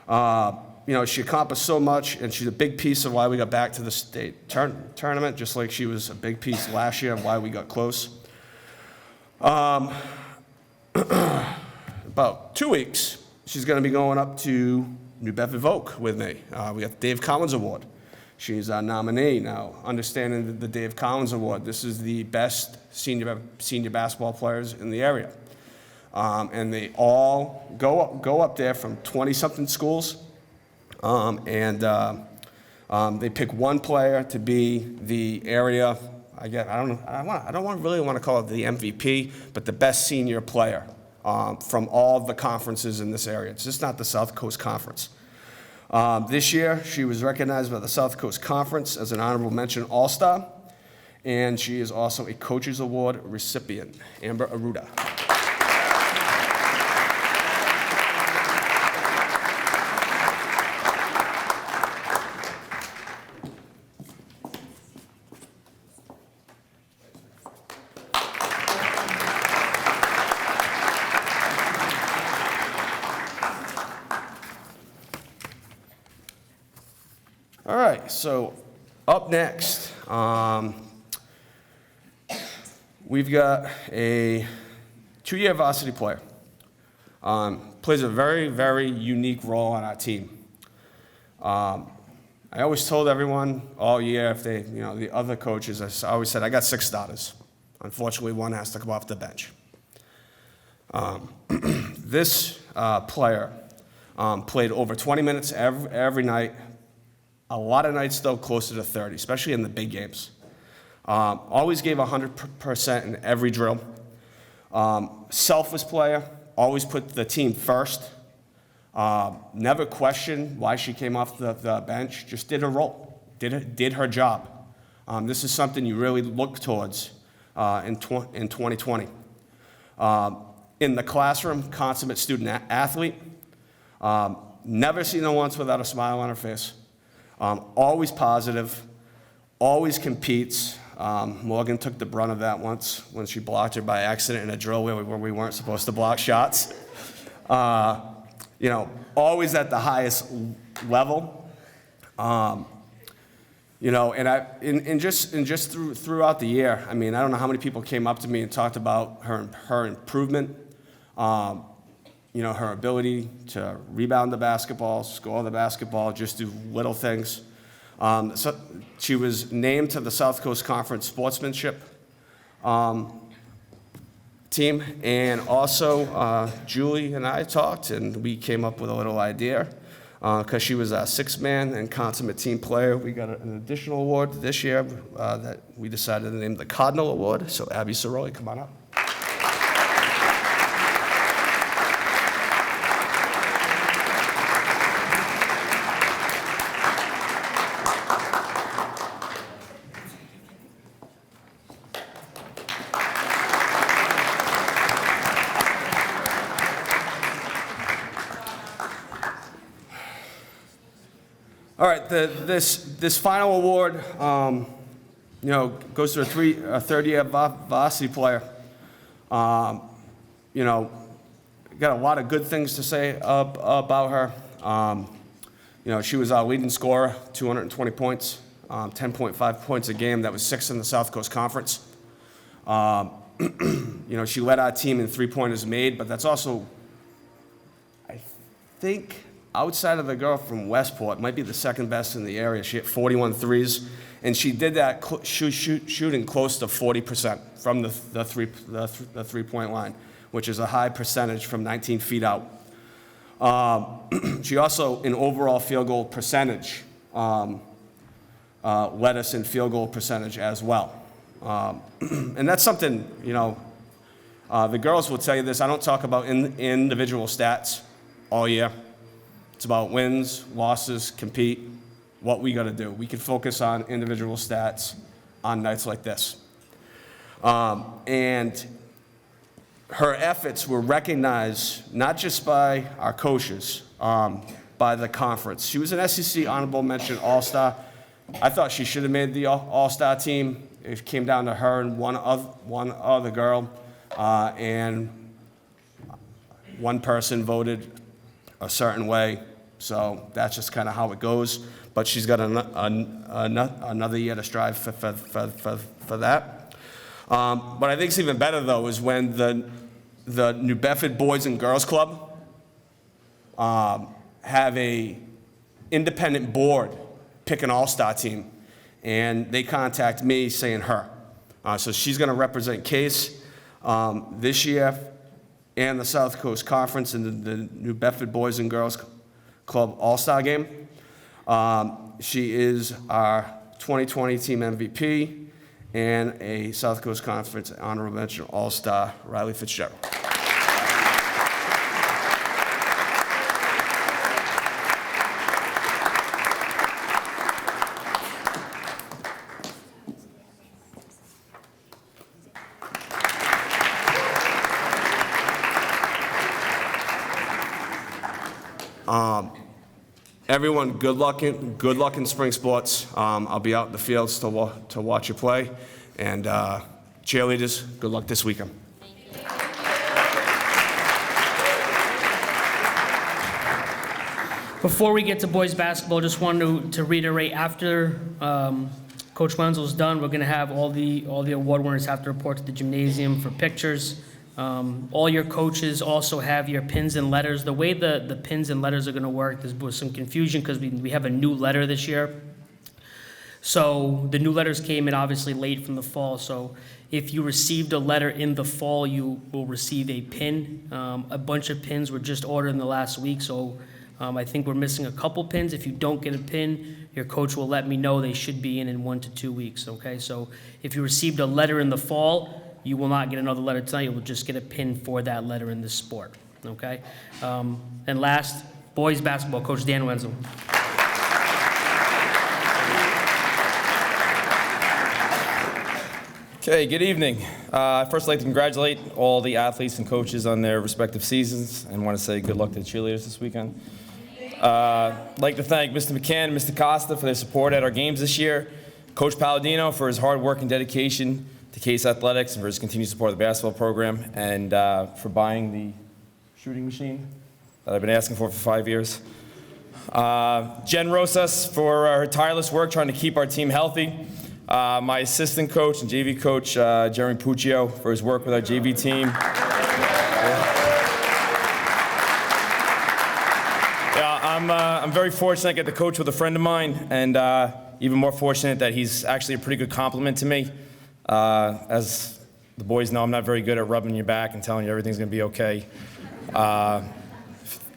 You know, she accomplished so much, and she's a big piece of why we got back to the state tournament, just like she was a big piece last year of why we got close. About 2 weeks, she's going to be going up to New Bedford Voc with me. We got the Dave Collins Award. She's our nominee. Now, understanding the Dave Collins Award, this is the best senior basketball players in the area. And they all go up there from 20-something schools, and they pick one player to be the area. I don't really want to call it the MVP, but the best senior player from all the conferences in this area. It's just not the South Coast Conference. This year, she was recognized by the South Coast Conference as an honorable mention All-Star, and she is also a Coaches Award recipient, Amber Aruda. All right, so up next, we've got a 2-year varsity player. Plays a very, very unique role on our team. I always told everyone all year, if they, you know, the other coaches, I always said, I got 6 starters. Unfortunately, one has to come off the bench. This player played over 20 minutes every night. A lot of nights, though, closer to 30, especially in the big games. Always gave 100% in every drill. Selfless player, always put the team first. Never questioned why she came off the bench, just did her role, did her job. This is something you really look towards in 2020. In the classroom, consummate student athlete. Never seen her once without a smile on her face. Always positive, always competes. Morgan took the brunt of that once when she blocked her by accident in a drill where we weren't supposed to block shots. You know, always at the highest level. You know, and just throughout the year, I mean, I don't know how many people came up to me and talked about her improvement. You know, her ability to rebound the basketball, score the basketball, just do little things. So she was named to the South Coast Conference Sportsmanship team, and also Julie and I talked, and we came up with a little idea. Because she was a six-man and consummate team player, we got an additional award this year that we decided to name the Cardinal Award. So Abby Soroli, come on up. All right, this final award, goes to a third-year varsity player. Got a lot of good things to say about her. She was our leading scorer, 220 points, 10.5 points a game. That was 6th in the South Coast Conference. She led our team in three-pointers made, but that's also, I think, outside of the girl from Westport, might be the second best in the area. She hit 41 threes, and she did that shooting close to 40% from the three-point line, which is a high percentage from 19 feet out. She also, in overall field goal percentage, led us in field goal percentage as well. And that's something, the girls will tell you this. I don't talk about individual stats all year. It's about wins, losses, compete, what we got to do. We can focus on individual stats on nights like this. And her efforts were recognized not just by our coaches, by the conference. She was an SEC honorable mention All-Star. I thought she should have made the All-Star team. It came down to her and one other girl, and one person voted a certain way, so that's just kind of how it goes. But she's got another year to strive for that. But I think it's even better, though, is when the New Bedford Boys and Girls Club have a independent board pick an all-star team, and they contact me saying her. So she's going to represent Case this year and the South Coast Conference in the New Bedford Boys and Girls Club All-Star Game. She is our 2020 team MVP and a South Coast Conference honorable mention All-Star, Riley Fitzgerald. Everyone, good luck in spring sports. I'll be out in the fields to watch you play. And cheerleaders, good luck this weekend. Before we get to boys basketball, just wanted to reiterate, after Coach Wenzel's done, we're going to have all the award winners have to report to the gymnasium for pictures. All your coaches also have your pins and letters. The way the pins and letters are going to work, there's some confusion because we have a new letter this year. So the new letters came in obviously late from the fall. So if you received a letter in the fall, you will receive a pin. A bunch of pins were just ordered in the last week, so I think we're missing a couple pins. If you don't get a pin, your coach will let me know. They should be in 1 to 2 weeks, okay? So if you received a letter in the fall, you will not get another letter tonight. You will just get a pin for that letter in this sport, okay? And last, boys basketball, Coach Dan Wenzel. Okay, good evening. I'd first like to congratulate all the athletes and coaches on their respective seasons and want to say good luck to the cheerleaders this weekend. I'd like to thank Mr. McCann and Mr. Costa for their support at our games this year, Coach Palladino for his hard work and dedication to Case Athletics and for his continued support of the basketball program, and for buying the shooting machine that I've been asking for 5 years. Jen Rosas for her tireless work trying to keep our team healthy. My assistant coach and JV coach, Jeremy Puccio, for his work with our JV team. I'm very fortunate I get to coach with a friend of mine, and Even more fortunate that he's actually a pretty good compliment to me. As the boys know, I'm not very good at rubbing your back and telling you everything's going to be okay.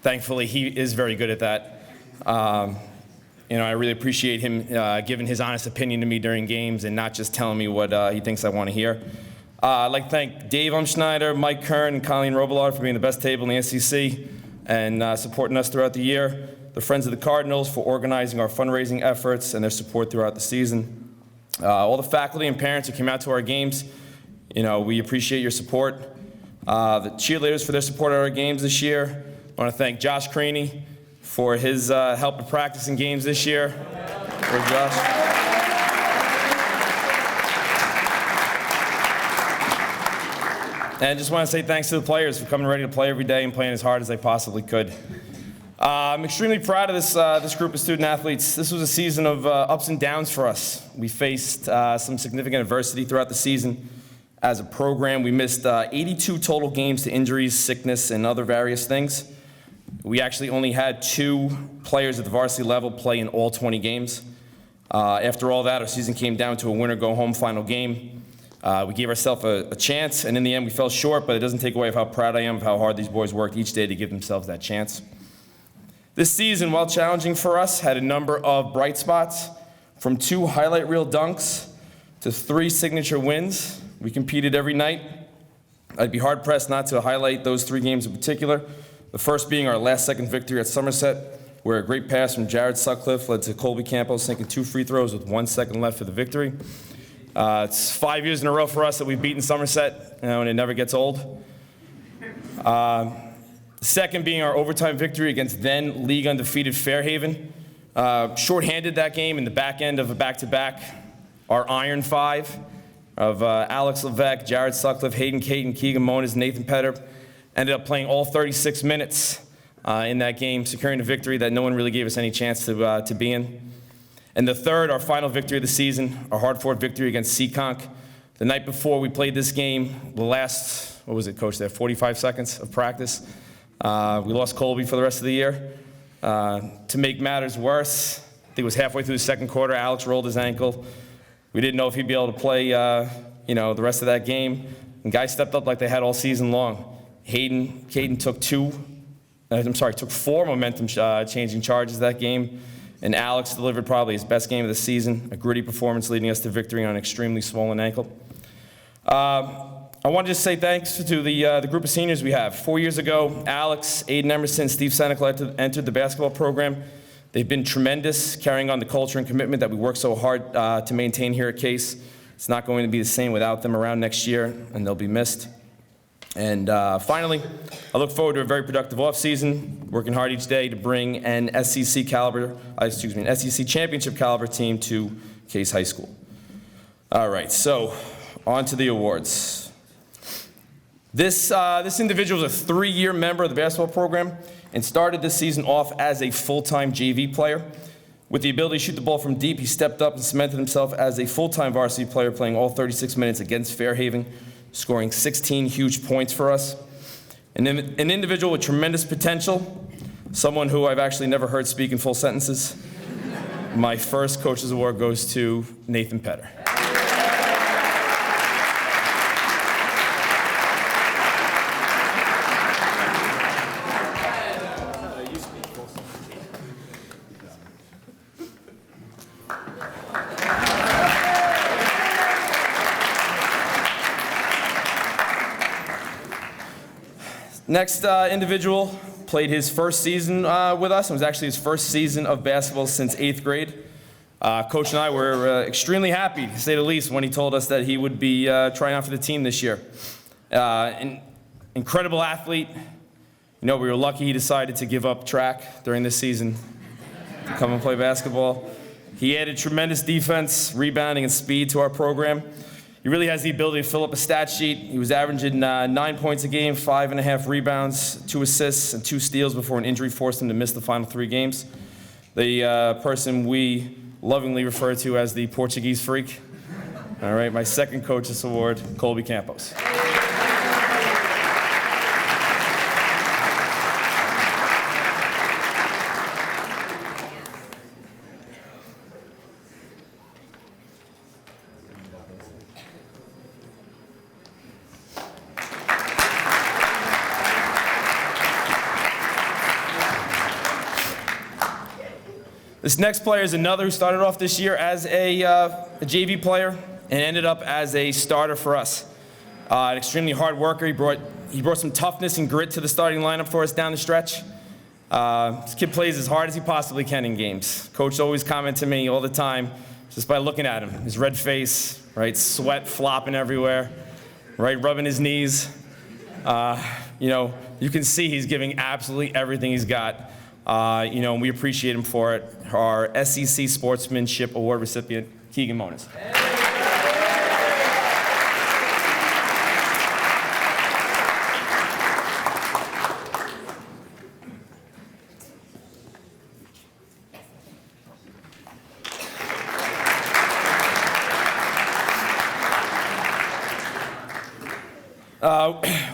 Thankfully, he is very good at that. I really appreciate him giving his honest opinion to me during games and not just telling me what he thinks I want to hear. I'd like to thank Dave Umschneider, Mike Kern, and Colleen Robillard for being the best table in the SEC and supporting us throughout the year. The Friends of the Cardinals for organizing our fundraising efforts and their support throughout the season. All the faculty and parents who came out to our games, we appreciate your support. The cheerleaders for their support at our games this year. I want to thank Josh Creaney for his help in practicing games this year. Where's Josh? And I just want to say thanks to the players for coming ready to play every day and playing as hard as they possibly could. I'm extremely proud of this group of student athletes. This was a season of ups and downs for us. We faced some significant adversity throughout the season. As a program, we missed 82 total games to injuries, sickness, and other various things. We actually only had 2 players at the varsity level play in all 20 games. After all that, our season came down to a winner-go-home final game. We gave ourselves a chance, and in the end, we fell short, but it doesn't take away of how proud I am of how hard these boys worked each day to give themselves that chance. This season, while challenging for us, had a number of bright spots, from 2 highlight reel dunks to 3 signature wins. We competed every night. I'd be hard-pressed not to highlight those 3 games in particular. The first being our last-second victory at Somerset, where a great pass from Jared Sutcliffe led to Colby Campos sinking 2 free throws with 1 second left for the victory. It's 5 years in a row for us that we've beaten Somerset, and it never gets old. The second being our overtime victory against then league undefeated Fairhaven. Shorthanded that game in the back end of a back-to-back. Our Iron Five of Alex Levesque, Jared Sutcliffe, Hayden Caton, Keegan Moniz, Nathan Petter ended up playing all 36 minutes in that game, securing a victory that no one really gave us any chance to be in. And the third, our final victory of the season, our hard-fought victory against Seekonk. The night before we played this game, the last, what was it, Coach, there, 45 seconds of practice. We lost Colby for the rest of the year. To make matters worse, I think it was halfway through the second quarter, Alex rolled his ankle. We didn't know if he'd be able to play, the rest of that game. And guys stepped up like they had all season long. Caden took 4 momentum-changing charges that game. And Alex delivered probably his best game of the season, a gritty performance leading us to victory on an extremely swollen ankle. I want to just say thanks to the group of seniors we have. 4 years ago, Alex, Aiden Emerson, Steve Senecal entered the basketball program. They've been tremendous, carrying on the culture and commitment that we work so hard to maintain here at Case. It's not going to be the same without them around next year, and they'll be missed. And finally, I look forward to a very productive offseason, working hard each day to bring an SEC championship caliber team to Case High School. All right, so on to the awards. This individual is a 3-year member of the basketball program and started this season off as a full-time JV player. With the ability to shoot the ball from deep, he stepped up and cemented himself as a full-time varsity player, playing all 36 minutes against Fairhaven, scoring 16 huge points for us. An individual with tremendous potential, someone who I've actually never heard speak in full sentences. My first Coach's Award goes to Nathan Petter. Next individual played his first season with us. It was actually his first season of basketball since 8th grade. Coach and I were extremely happy, to say the least, when he told us that he would be trying out for the team this year. An incredible athlete. We were lucky he decided to give up track during this season to come and play basketball. He added tremendous defense, rebounding, and speed to our program. He really has the ability to fill up a stat sheet. He was averaging 9 points a game, 5.5 rebounds, 2 assists, and 2 steals before an injury forced him to miss the final 3 games. The person we lovingly refer to as the Portuguese freak. All right, my second Coach's Award, Colby Campos. This next player is another who started off this year as a JV player and ended up as a starter for us. An extremely hard worker. He brought some toughness and grit to the starting lineup for us down the stretch. This kid plays as hard as he possibly can in games. Coach always commented to me all the time, just by looking at him, his red face, right, sweat flopping everywhere, right, rubbing his knees. You can see he's giving absolutely everything he's got. And we appreciate him for it. Our SEC Sportsmanship Award recipient, Keegan Monas.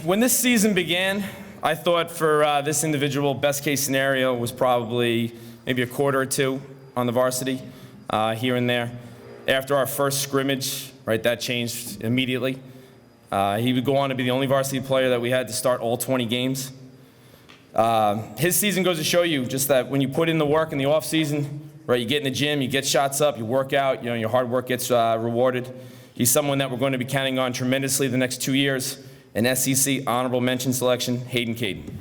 When this season began, I thought for this individual, best case scenario was probably maybe a quarter or two on the varsity, here and there. After our first scrimmage, right, that changed immediately. He would go on to be the only varsity player that we had to start all 20 games. His season goes to show you just that when you put in the work in the off season, right, you get in the gym, you get shots up, you work out, your hard work gets rewarded. He's someone that we're going to be counting on tremendously the next 2 years. An SEC honorable mention selection, Hayden Caden.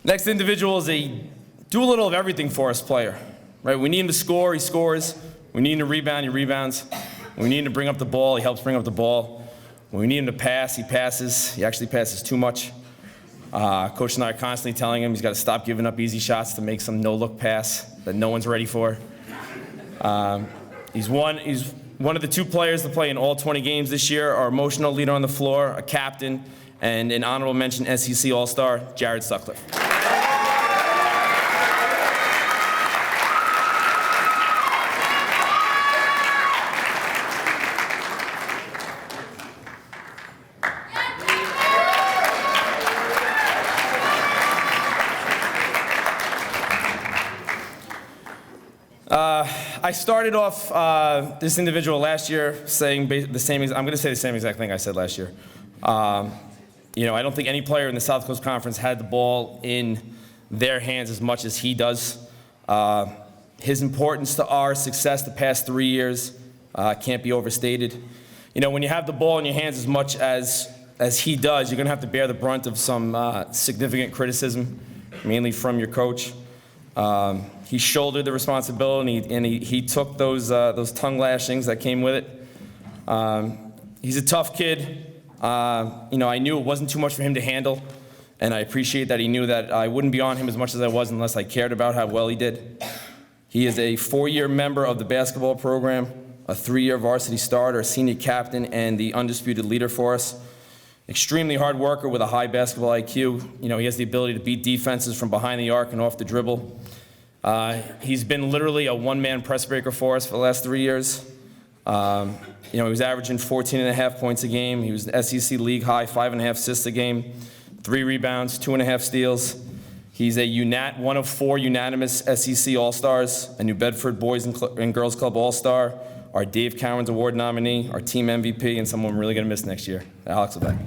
Next individual is a do a little of everything for us player. Right? We need him to score, he scores. We need him to rebound, he rebounds. When we need him to bring up the ball, he helps bring up the ball. When we need him to pass, he passes. He actually passes too much. Coach and I are constantly telling him he's got to stop giving up easy shots to make some no-look pass that no one's ready for. He's one of the 2 players to play in all 20 games this year, our emotional leader on the floor, a captain, and an honorable mention SEC All-Star, Jared Sutcliffe. I started off this individual last year saying the same. I'm going to say the same exact thing I said last year. I don't think any player in the South Coast Conference had the ball in their hands as much as he does. His importance to our success the past 3 years can't be overstated. When you have the ball in your hands as much as he does, you're going to have to bear the brunt of some significant criticism, mainly from your coach. He shouldered the responsibility, and he took those tongue lashings that came with it. He's a tough kid. I knew it wasn't too much for him to handle, and I appreciate that he knew that I wouldn't be on him as much as I was unless I cared about how well he did. He is a 4-year member of the basketball program, a 3-year varsity starter, a senior captain, and the undisputed leader for us. Extremely hard worker with a high basketball IQ. He has the ability to beat defenses from behind the arc and off the dribble. He's been literally a one-man press breaker for us for the last 3 years. He was averaging 14.5 points a game. He was an SEC league high 5.5 assists a game, 3 rebounds, 2.5 steals. He's one of 4 unanimous SEC All-Stars, a New Bedford Boys and Girls Club All-Star, our Dave Cowan's Award nominee, our team MVP, and someone we're really going to miss next year, Alex Levesque.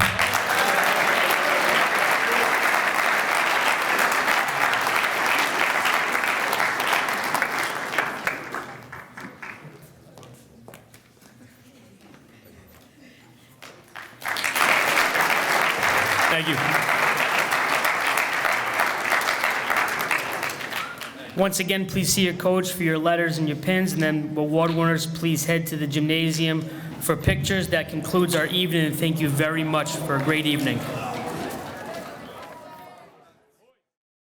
Thank you. Once again, please see your coach for your letters and your pins, and then award winners, please head to the gymnasium for pictures. That concludes our evening, and thank you very much for a great evening.